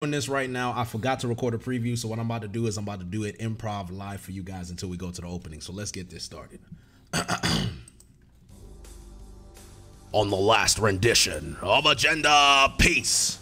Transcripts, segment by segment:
Doing this right now. I forgot to record a preview, so what I'm about to do is I'm about to do it improv live for you guys until we go to the opening. So let's get this started. On the last rendition of Agenda Peace,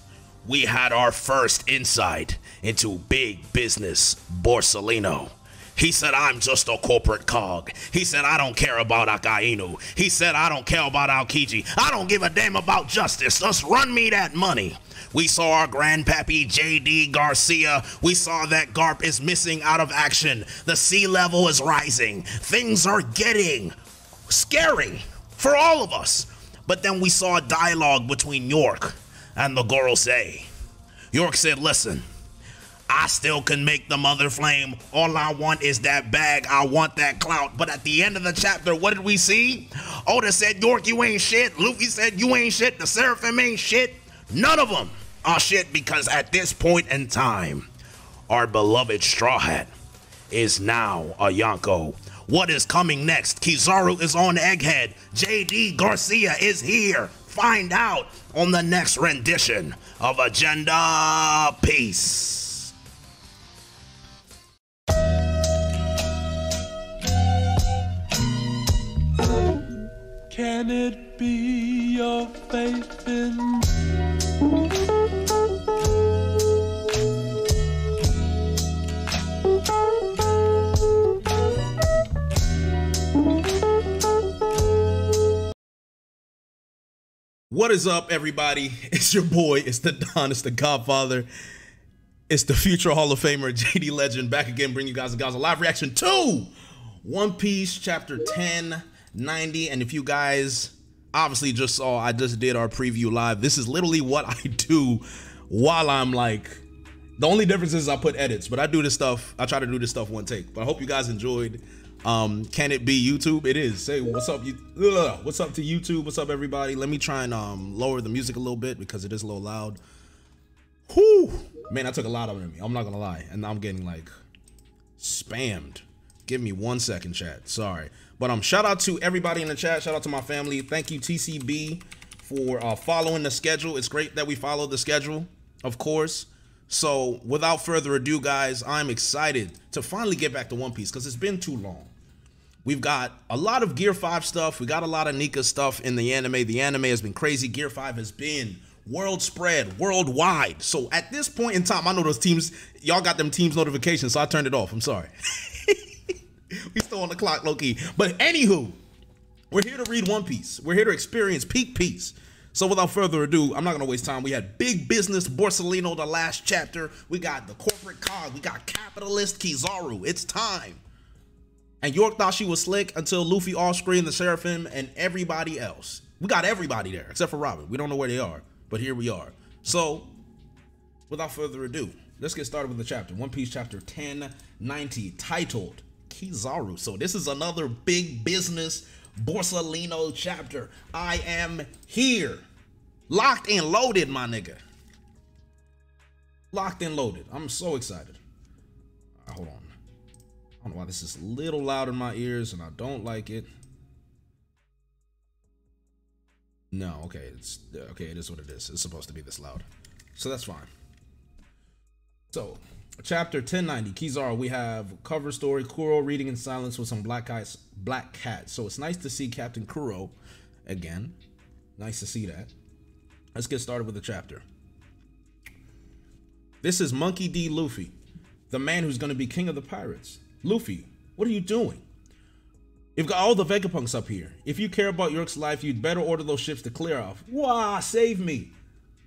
we had our first insight into big business Borsellino. He said, I'm just a corporate cog. He said, I don't care about Akainu. He said, I don't care about Aokiji. I don't give a damn about justice. Just run me that money. We saw our grandpappy J.D. Garcia. We saw that Garp is missing out of action. The sea level is rising. Things are getting scary for all of us. But then we saw a dialogue between York and the Gorosei. York said, listen, I still can make the mother flame. All I want is that bag. I want that clout. But at the end of the chapter, what did we see? Oda said, York, you ain't shit. Luffy said, you ain't shit. The Seraphim ain't shit. None of them are shit because at this point in time, our beloved Straw Hat is now a Yonko. What is coming next? Kizaru is on Egghead. J.D. Garcia is here. Find out on the next rendition of Agenda Peace. Can it be your faith in What is up, everybody? It's your boy, it's the Don, it's the Godfather, it's the future Hall of Famer, JD Legend, back again, bringing you guys a live reaction to One Piece chapter 1090. And if you guys obviously just saw, I just did our preview live. This is literally what I do while I'm like, the only difference is I put edits, but I do this stuff, I try to do this stuff one take. But I hope you guys enjoyed. Can it be YouTube? It is. Say what's up, what's up to YouTube? What's up, everybody? Let me try and lower the music a little bit because it is a little loud. Whew, man, I took a lot out of me. I'm not gonna lie, and I'm getting like spammed. Give me 1 second, chat. Sorry, but shout out to everybody in the chat. Shout out to my family. Thank you, TCB, for following the schedule. It's great that we follow the schedule, of course. So without further ado, guys, I'm excited to finally get back to One Piece because it's been too long. We've got a lot of Gear 5 stuff. We got a lot of Nika stuff in the anime. The anime has been crazy. Gear 5 has been world spread, worldwide. So at this point in time, I know those teams, y'all got them teams notifications, so I turned it off. I'm sorry. We still on the clock, low-key. But anywho, we're here to read One Piece. We're here to experience peak Peace. So without further ado, I'm not going to waste time. We had big business Borsellino, the last chapter. We got the corporate cog. We got capitalist Kizaru. It's time. And York thought she was slick until Luffy off-screen, the Seraphim, and everybody else. We got everybody there except for Robin. We don't know where they are, but here we are. So without further ado, let's get started with the chapter. One Piece chapter 1090, titled Kizaru. So this is another big business Borsellino chapter. I am here. Locked and loaded, my nigga. Locked and loaded. I'm so excited. Hold on. I don't know why this is a little loud in my ears and I don't like it. No, okay, it is what it is. It's supposed to be this loud. So that's fine. So, chapter 1090, Kizaru, we have cover story, Kuro reading in silence with some black cats. So it's nice to see Captain Kuro again. Nice to see that. Let's get started with the chapter. This is Monkey D. Luffy, the man who's going to be king of the pirates. Luffy, what are you doing? You've got all the Vegapunks up here. If you care about York's life, you'd better order those ships to clear off. Wah, save me.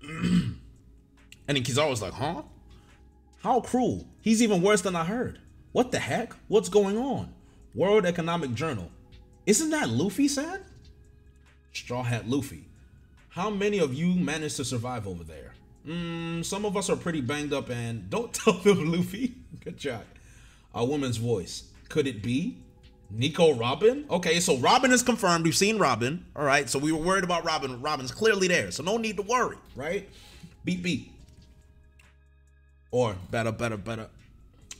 And then Kizaru was like, huh? How cruel. He's even worse than I heard. What the heck? What's going on? World Economic Journal. Isn't that Luffy said? Straw Hat Luffy. How many of you managed to survive over there? Some of us are pretty banged up and don't tell them, Luffy. Good job. A woman's voice. Could it be Nico Robin? Okay, so Robin is confirmed. We've seen Robin. All right, so we were worried about Robin. Robin's clearly there, so no need to worry, right? Beep, beep. Or better,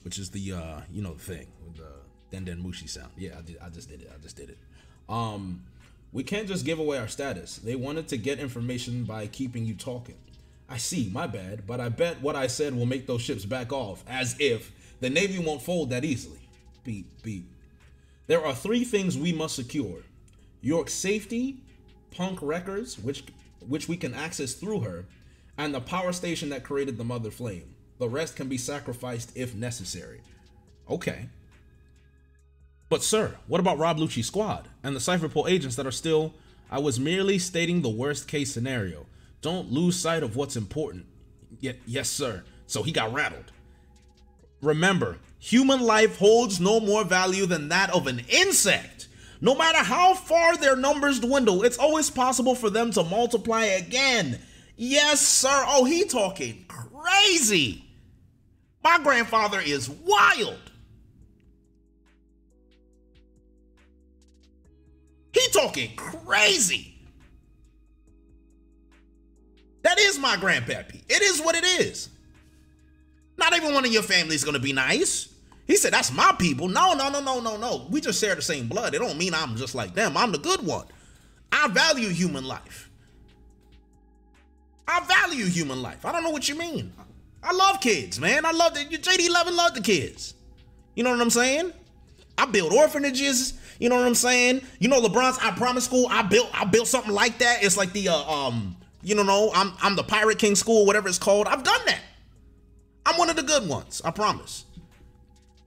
which is the you know, the thing with the Den Mushi sound. Yeah, I just did it. We can't just give away our status. They wanted to get information by keeping you talking. I see, my bad, but I bet what I said will make those ships back off, as if the Navy won't fold that easily. Beep, beep. There are 3 things we must secure. York's safety, Punk records, which we can access through her, and the power station that created the Mother Flame. The rest can be sacrificed if necessary. Okay. But sir, what about Rob Lucci's squad and the Cypherpole agents that are still... I was merely stating the worst case scenario. Don't lose sight of what's important. Yes, sir. So he got rattled. Remember, human life holds no more value than that of an insect. No matter how far their numbers dwindle, it's always possible for them to multiply again. Yes, sir. Oh, he talking crazy. My grandfather is wild. He talking crazy. That is my grandpappy. It is what it is. Not even one of your family's gonna be nice. He said, that's my people. No. We just share the same blood. It don't mean I'm just like them. I'm the good one. I value human life. I value human life. I don't know what you mean. I love kids, man. I love that. JD11 loved the kids. You know what I'm saying? I build orphanages. You know what I'm saying? You know LeBron's I Promise School. I built something like that. It's like the you know, I'm the Pirate King School, whatever it's called. I've done that. I'm one of the good ones. I promise.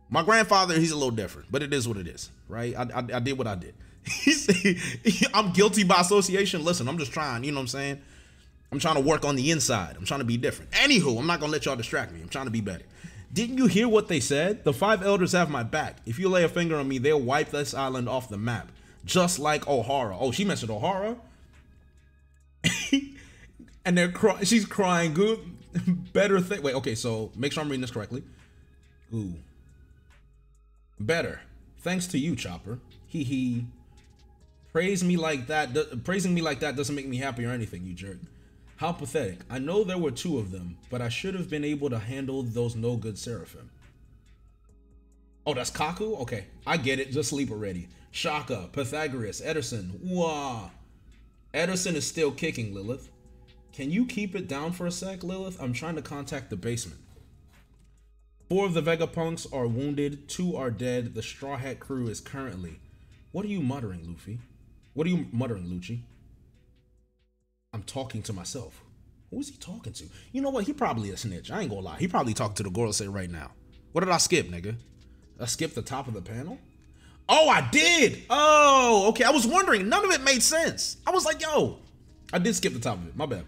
My grandfather, he's a little different, but it is what it is, right? I did what I did. I'm guilty by association. Listen, I'm just trying. You know what I'm saying? I'm trying to work on the inside. I'm trying to be different. Anywho, I'm not gonna let y'all distract me. I'm trying to be better. Didn't you hear what they said? The 5 elders have my back. If you lay a finger on me, they'll wipe this island off the map. Just like O'Hara. Oh, she mentioned O'Hara? And she's crying. Good, better thing. Wait, okay, so make sure I'm reading this correctly. Ooh. Better. Thanks to you, Chopper. Hee hee. Praising me like that doesn't make me happy or anything, you jerk. How pathetic. I know there were 2 of them, but I should have been able to handle those no-good seraphim. Oh, that's Kaku? Okay, I get it. Just sleep already. Shaka, Pythagoras, Ederson. Wah. Ederson is still kicking, Lilith. Can you keep it down for a sec, Lilith? I'm trying to contact the basement. 4 of the Vegapunks are wounded, 2 are dead. The Straw Hat crew is currently... What are you muttering, Luffy? What are you muttering, Lucci? I'm talking to myself. Who is he talking to? You know what? He probably a snitch. I ain't gonna lie. He probably talking to the Gorosei right now. What did I skip, nigga? I skipped the top of the panel? Oh, I did! Oh, okay. I was wondering. None of it made sense. I was like, yo. I did skip the top of it. My bad.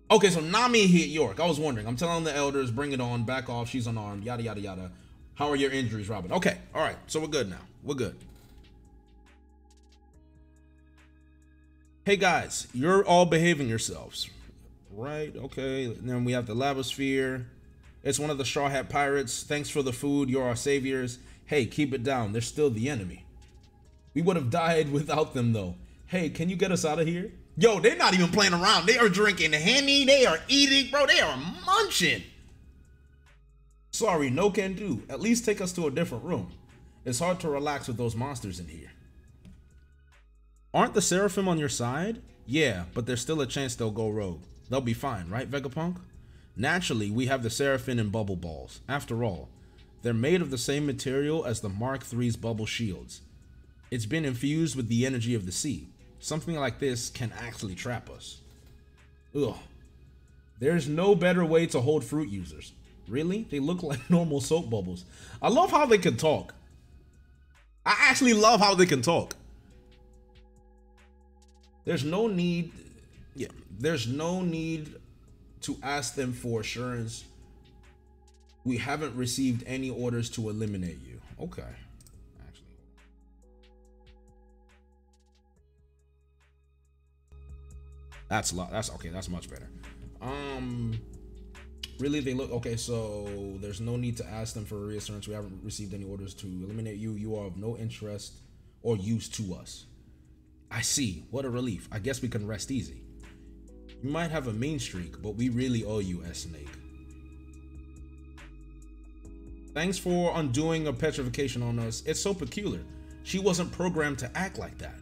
Okay, so Nami hit York. I was wondering. I'm telling the elders, bring it on. Back off. She's unarmed. Yada, yada, yada. How are your injuries, Robin? Okay. All right. So we're good now. We're good. Hey guys, you're all behaving yourselves, right? Okay, and then we have the Lavosphere. It's one of the Straw Hat Pirates. Thanks for the food, you're our saviors. Hey, keep it down, they're still the enemy. We would have died without them though. Hey, can you get us out of here? Yo, they're not even playing around. They are drinking Henny, they are eating, bro, they are munching. Sorry, no can do. At least take us to a different room. It's hard to relax with those monsters in here. Aren't the Seraphim on your side? Yeah, but there's still a chance they'll go rogue. They'll be fine, right, Vegapunk? Naturally, we have the Seraphim and Bubble Balls. After all, they're made of the same material as the Mark III's bubble shields. It's been infused with the energy of the sea. Something like this can actually trap us. Ugh. There's no better way to hold fruit users. Really? They look like normal soap bubbles. I love how they can talk. I actually love how they can talk. There's no need to ask them for assurance. We haven't received any orders to eliminate you. Okay. Actually. That's okay, that's much better. Really, they look okay, so there's no need to ask them for a reassurance. We haven't received any orders to eliminate you. You are of no interest or use to us. I see. What a relief. I guess we can rest easy. You might have a mean streak, but we really owe you, S-Snake. Thanks for undoing a petrification on us. It's so peculiar. She wasn't programmed to act like that.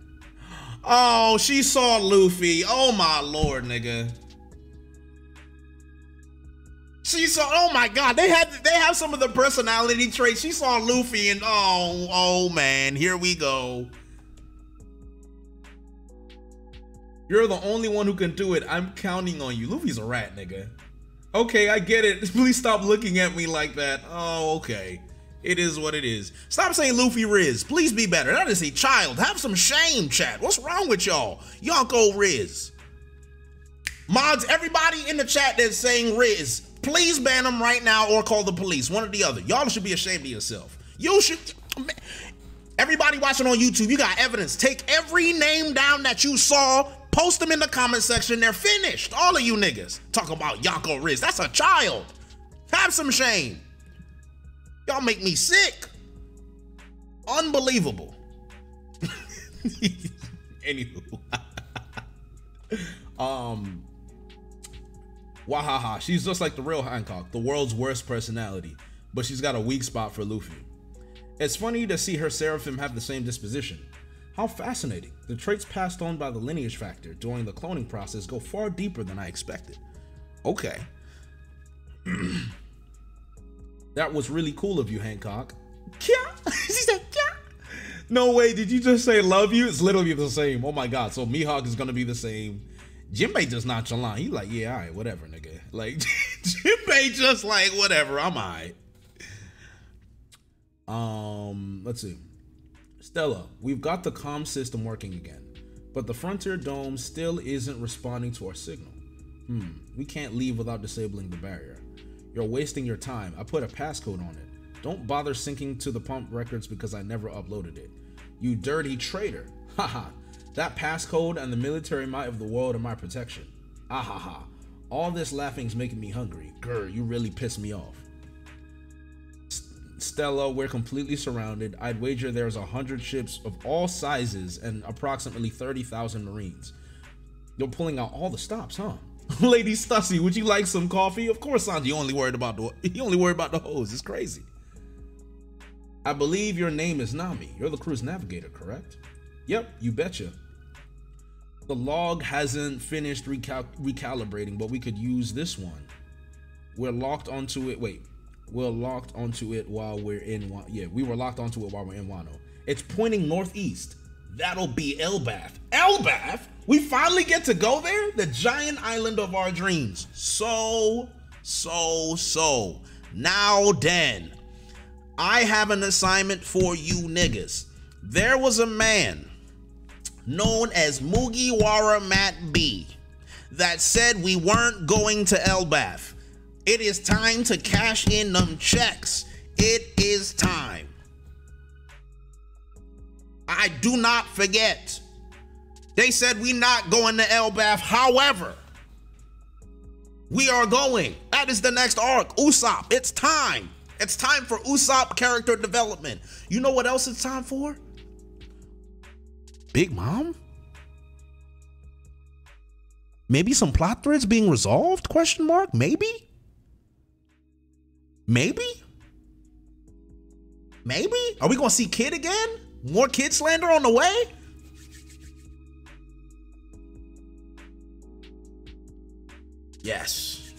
Oh, she saw Luffy. Oh my lord, nigga. She saw, oh my God, they have some of the personality traits. She saw Luffy and oh man, here we go. You're the only one who can do it. I'm counting on you. Luffy's a rat, nigga. Okay, I get it. Please stop looking at me like that. Oh, okay. It is what it is. Stop saying Luffy Riz. Please be better. That is a child. Have some shame, chat. What's wrong with y'all? Yonko Riz. Mods, everybody in the chat that's saying Riz, please ban them right now or call the police. One or the other. Y'all should be ashamed of yourself. You should. Everybody watching on YouTube, you got evidence. Take every name down that you saw. Post them in the comment section. They're finished. All of you niggas talk about Yonko Riz. That's a child. Have some shame. Y'all make me sick. Unbelievable. Anywho. Wahaha. She's just like the real Hancock, the world's worst personality, but she's got a weak spot for Luffy. It's funny to see her Seraphim have the same disposition. How fascinating. The traits passed on by the lineage factor during the cloning process go far deeper than I expected. Okay. That was really cool of you, Hancock. Kya? She said, Kya? No way, did you just say love you? It's literally the same. Oh my God, so Mihawk is gonna be the same. Jinbei just nonchalant. He like, yeah, all right, whatever, nigga. Like, Jinbei just like, whatever, I'm all right. Let's see. Stella, we've got the comm system working again, but the Frontier Dome still isn't responding to our signal. We can't leave without disabling the barrier. You're wasting your time. I put a passcode on it. Don't bother syncing to the pump records because I never uploaded it. You dirty traitor. Haha. That passcode and the military might of the world are my protection. Ahaha. All this laughing's making me hungry. Grr, you really pissed me off. Stella, we're completely surrounded. I'd wager there's 100 ships of all sizes and approximately 30,000 Marines. You're pulling out all the stops, huh? Lady Stussy, would you like some coffee? Of course, Sanji. You only worried about the hose. It's crazy. I believe your name is Nami. You're the crew's navigator, correct? Yep, you betcha. The log hasn't finished recalibrating, but we could use this one. We're locked onto it. Wait. We're locked onto it while we're in Wano. Yeah, we were locked onto it while we're in Wano. It's pointing northeast. That'll be Elbath. Elbath? We finally get to go there? The giant island of our dreams. So. Now then, I have an assignment for you niggas. There was a man known as Mugiwara Matt B that said we weren't going to Elbath. It is time to cash in them checks. It is time. I do not forget. They said we not going to Elbath. However, we are going. That is the next arc. Usopp. It's time. It's time for Usopp character development. You know what else it's time for? Big Mom? Maybe some plot threads being resolved? Question mark? Maybe? Maybe? Are we gonna see Kid again? More Kid slander on the way? Yes.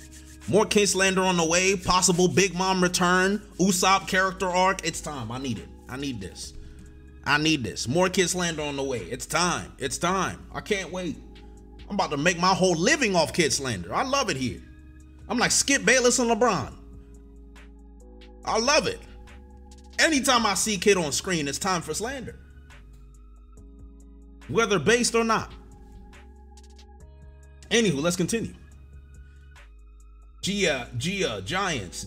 More Kid slander on the way. Possible Big Mom return. Usopp character arc. It's time. I need it. I need this. More Kid slander on the way. It's time. I can't wait. I'm about to make my whole living off Kid slander. I love it here. I'm like Skip Bayless and LeBron. I love it. Anytime I see Kid on screen, it's time for slander. Whether based or not. Anywho, let's continue. Gia Giants.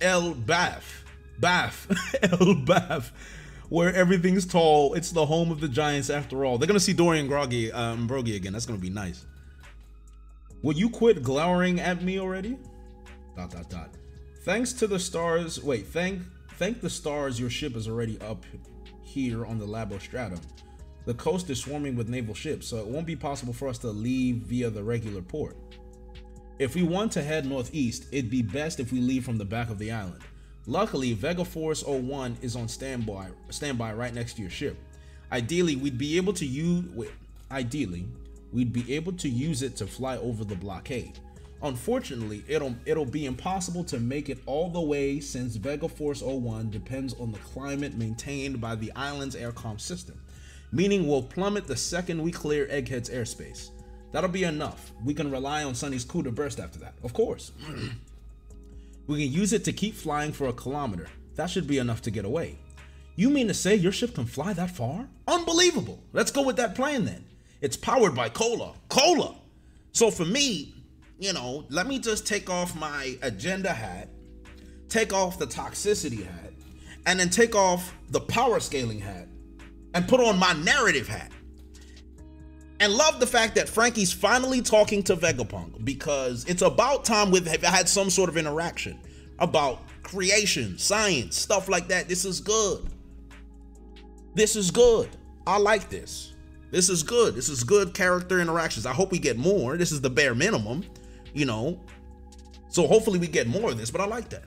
Elbath. Elbath. Where everything's tall. It's the home of the Giants after all. They're gonna see Dorian Brogy again. That's gonna be nice. Will you quit glowering at me already? ... Thanks to the stars. Wait, thank the stars your ship is already up here on the Labo Stratum. The coast is swarming with naval ships, so it won't be possible for us to leave via the regular port. If we want to head northeast, it'd be best if we leave from the back of the island. Luckily, Vega Force 01 is on standby right next to your ship. Ideally, we'd be able to use it to fly over the blockade. Unfortunately, it'll be impossible to make it all the way since Vega Force 01 depends on the climate maintained by the island's aircom system, meaning we'll plummet the second we clear Egghead's airspace. That'll be enough. We can rely on Sunny's coup to burst after that, of course. We can use it to keep flying for a kilometer. That should be enough to get away. You mean to say your ship can fly that far? Unbelievable. Let's go with that plan then. It's powered by cola. Cola! So for me, you know, let me just take off my agenda hat, take off the toxicity hat, and then take off the power scaling hat and put on my narrative hat. And love the fact that Frankie's finally talking to Vegapunk, because it's about time we've had some sort of interaction about creation, science, stuff like that. This is good. This is good. I like this. This is good. This is good character interactions. I hope we get more. This is the bare minimum, you know. So hopefully we get more of this, but I like that.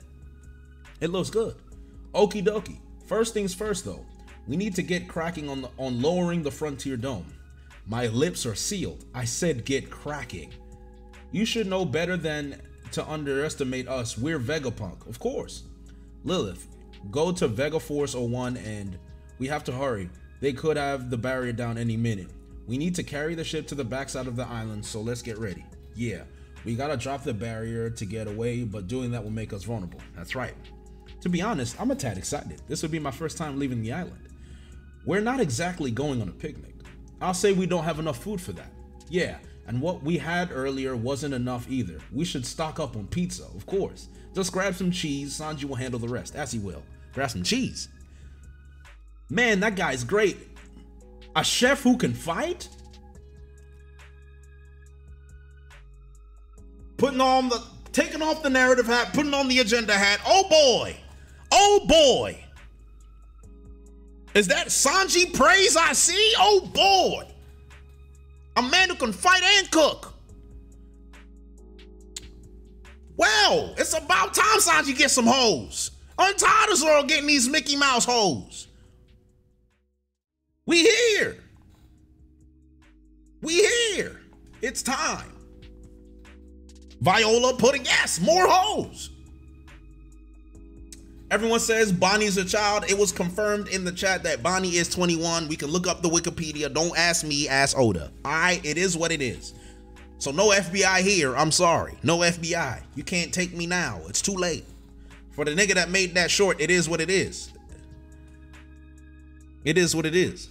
It looks good. Okie dokie. First things first though, we need to get cracking on lowering the Frontier Dome. My lips are sealed. I said get cracking. You should know better than to underestimate us. We're Vegapunk, of course. Lilith, go to Vega Force 01 and we have to hurry. They could have the barrier down any minute. We need to carry the ship to the backside of the island, so let's get ready. Yeah, we gotta drop the barrier to get away, but doing that will make us vulnerable. That's right. To be honest, I'm a tad excited. This would be my first time leaving the island. We're not exactly going on a picnic. I'll say we don't have enough food for that. Yeah, and what we had earlier wasn't enough either. We should stock up on pizza, of course. Just grab some cheese, Sanji will handle the rest, as he will. Grab some cheese. Man, that guy's great. A chef who can fight? Taking off the narrative hat, putting on the agenda hat. Oh boy. Oh boy. Is that Sanji praise I see? Oh boy. A man who can fight and cook. Well, it's about time Sanji gets some hoes. I'm tired of Zoro getting these Mickey Mouse hoes. We here. We here. It's time. Viola putting, yes, more hoes. Everyone says Bonnie's a child. It was confirmed in the chat that Bonnie is 21. We can look up the Wikipedia. Don't ask me, ask Oda. It is what it is. So no FBI here. I'm sorry. No FBI. You can't take me now. It's too late. For the nigga that made that short, it is what it is. It is what it is.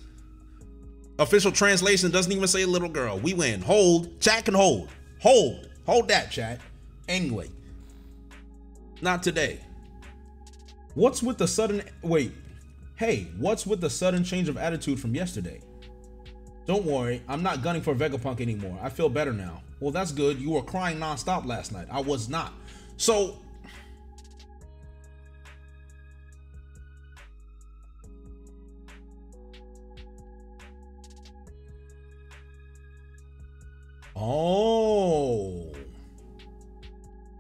Official translation doesn't even say little girl. We win. Hold. Chat can hold. Hold. Hold that, chat. Anyway. Not today. What's with the sudden... Wait. Hey, what's with the sudden change of attitude from yesterday? Don't worry. I'm not gunning for Vegapunk anymore. I feel better now. Well, that's good. You were crying nonstop last night. I was not. So... Oh,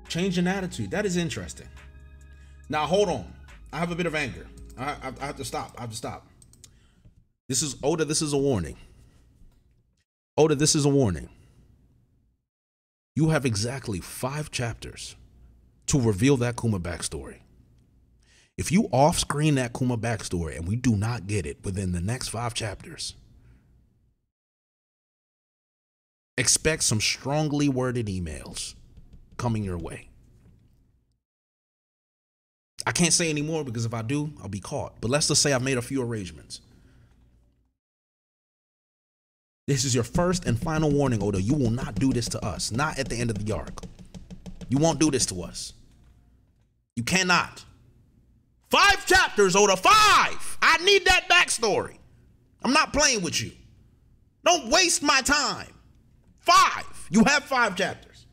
change in attitude. That is interesting. Now, hold on. I have a bit of anger. I have to stop. I have to stop. This is Oda. This is a warning. Oda, this is a warning. You have exactly 5 chapters to reveal that Kuma backstory. If you off-screen that Kuma backstory and we do not get it within the next 5 chapters, expect some strongly worded emails coming your way. I can't say any more because if I do, I'll be caught. But let's just say I've made a few arrangements. This is your first and final warning, Oda. You will not do this to us. Not at the end of the arc. You won't do this to us. You cannot. 5 chapters, Oda. 5! I need that backstory. I'm not playing with you. Don't waste my time. 5. You have 5 chapters.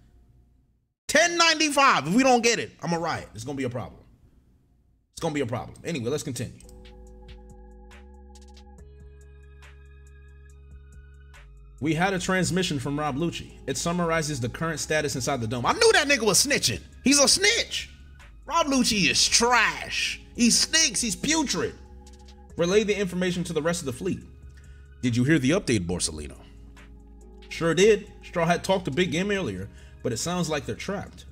1095. If we don't get it, I'm a riot. It's gonna be a problem. It's gonna be a problem. Anyway, let's continue. We had a transmission from Rob Lucci. It summarizes the current status inside the dome. I knew that nigga was snitching. He's a snitch. Rob Lucci is trash. He stinks. He's putrid. Relay the information to the rest of the fleet. Did you hear the update, Borsalino? Sure did. Straw Hat talked to Big M earlier. but it sounds like they're trapped.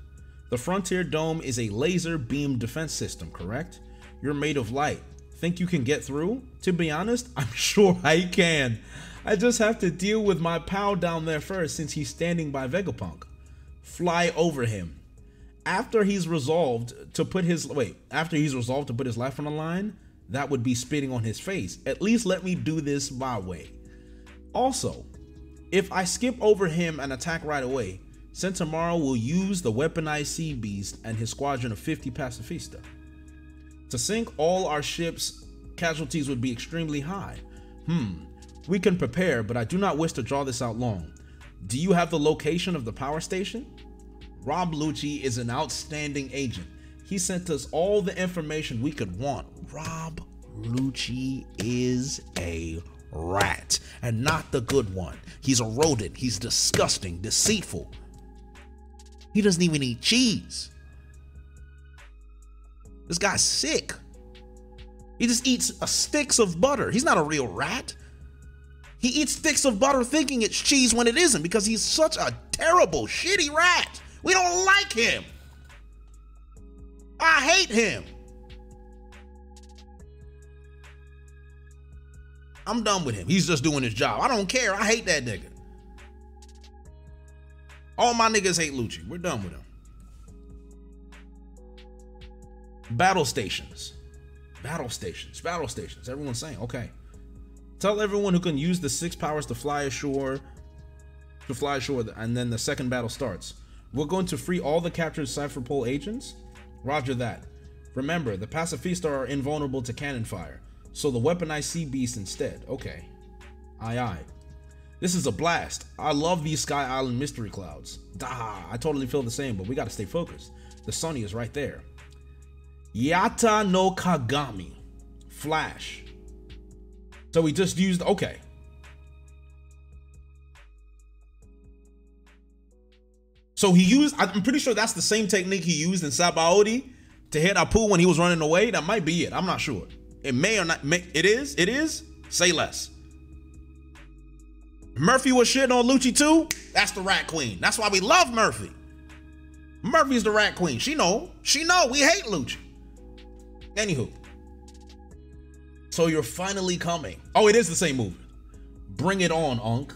The Frontier Dome is a laser beam defense system, correct? You're made of light. Think you can get through? To be honest, I'm sure I can. I just have to deal with my pal down there first since he's standing by Vegapunk. Fly over him. After he's resolved to put his life on the line, that would be spitting on his face. At least let me do this my way. Also, if I skip over him and attack right away, Sentomaru will use the weaponized sea beast and his squadron of 50 pacifista. To sink all our ships, casualties would be extremely high. We can prepare, but I do not wish to draw this out long. Do you have the location of the power station? Rob Lucci is an outstanding agent. He sent us all the information we could want. Rob Lucci is a rat, and not the good one. He's a rodent. He's disgusting, deceitful. He doesn't even eat cheese. This guy's sick. He just eats sticks of butter. He's not a real rat. He eats sticks of butter thinking it's cheese when it isn't, because he's such a terrible, shitty rat. We don't like him. I hate him. I'm done with him. He's just doing his job. I don't care. I hate that nigga. All my niggas hate Lucci. We're done with him. Battle stations. Battle stations. Battle stations. Everyone's saying, okay. Tell everyone who can use the 6 powers to fly ashore, and then the second battle starts. We're going to free all the captured Cypher Pole agents? Roger that. Remember, the Pacifista are invulnerable to cannon fire, so the weaponized sea beast instead. Okay. Aye aye. This is a blast. I love these Sky Island mystery clouds. I totally feel the same, but we gotta stay focused. The Sunny is right there. Yata no Kagami. Flash. So we just used, okay. So he used, I'm pretty sure that's the same technique he used in Sabaody to hit Apu when he was running away. That might be it. I'm not sure. It may or not. It is? It is? Say less. Murphy was shitting on Lucci too? That's the Rat Queen. That's why we love Murphy. Murphy's the Rat Queen. She know. She know. We hate Lucci. Anywho. So you're finally coming. Oh, it is the same movie. Bring it on, Unk.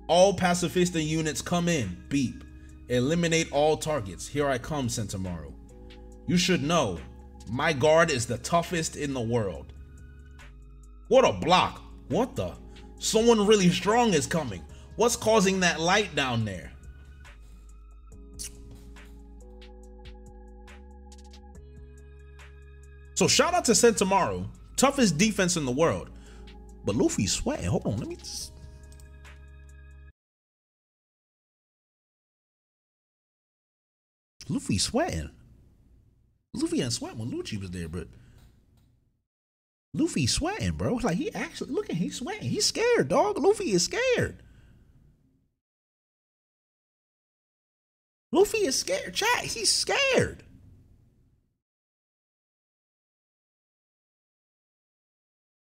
All Pacifista units come in. Beep. Eliminate all targets. Here I come, Sentomaru. You should know, my guard is the toughest in the world. What a block. What the? Someone really strong is coming. What's causing that light down there? So shout out to Sentomaru. Toughest defense in the world. But Luffy's sweating. Hold on, let me just... Luffy's sweating. Luffy ain't sweating when Lucci was there, but Luffy's sweating, bro. Like, he actually, look at him, he's sweating. He's scared, dog. Luffy is scared. Luffy is scared. Chat, he's scared.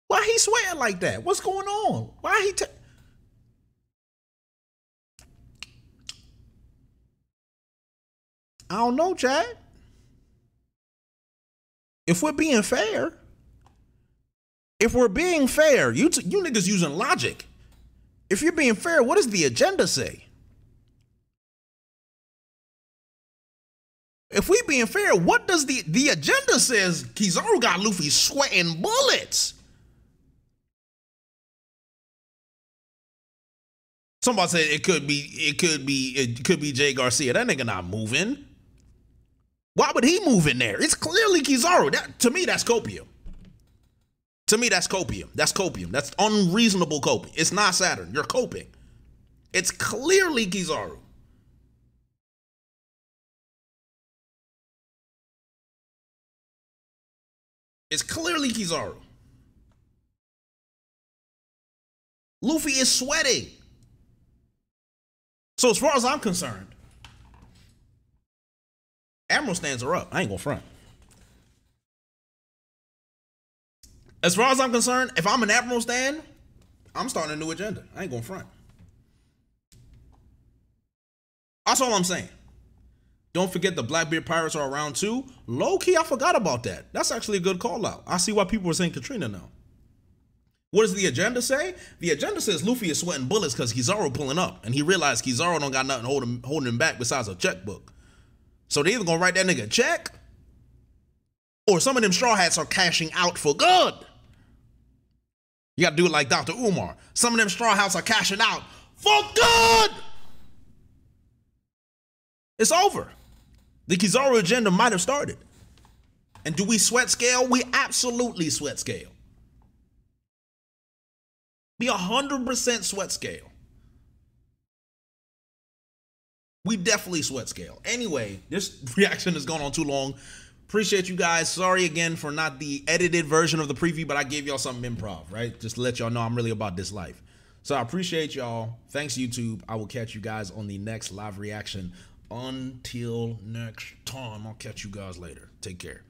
Why he sweating like that? What's going on? Why he I don't know, Chad. If we're being fair, you niggas using logic. If you're being fair, what does the agenda say? If we being fair, what does the agenda says? Kizaru got Luffy sweating bullets. Somebody said it could be Jay Garcia. That nigga not moving. Why would he move in there? It's clearly Kizaru. To me, that's copium. To me, that's copium. That's copium. That's unreasonable coping. It's not Saturn. You're coping. It's clearly Kizaru. It's clearly Kizaru. Luffy is sweating. So as far as I'm concerned, Admiral stands are up. I ain't gonna front. As far as I'm concerned, if I'm an Admiral stand, I'm starting a new agenda. I ain't gonna front. That's all I'm saying. Don't forget the Blackbeard Pirates are around too. Low key, I forgot about that. That's actually a good call out. I see why people are saying Katrina now. What does the agenda say? The agenda says Luffy is sweating bullets because Kizaru pulling up, and he realized Kizaru don't got nothing holding him back besides a checkbook. So they either gonna write that nigga a check, or some of them straw hats are cashing out for good. You gotta do it like Dr. Umar. Some of them straw hats are cashing out for good. It's over. The Kizaru agenda might have started. And do we sweat scale? We absolutely sweat scale. Be 100% sweat scale. We definitely sweat scale. Anyway, this reaction has gone on too long. Appreciate you guys. Sorry again for not the edited version of the preview, but I gave y'all something improv, right? Just to let y'all know I'm really about this life. So I appreciate y'all. Thanks, YouTube. I will catch you guys on the next live reaction. Until next time, I'll catch you guys later. Take care.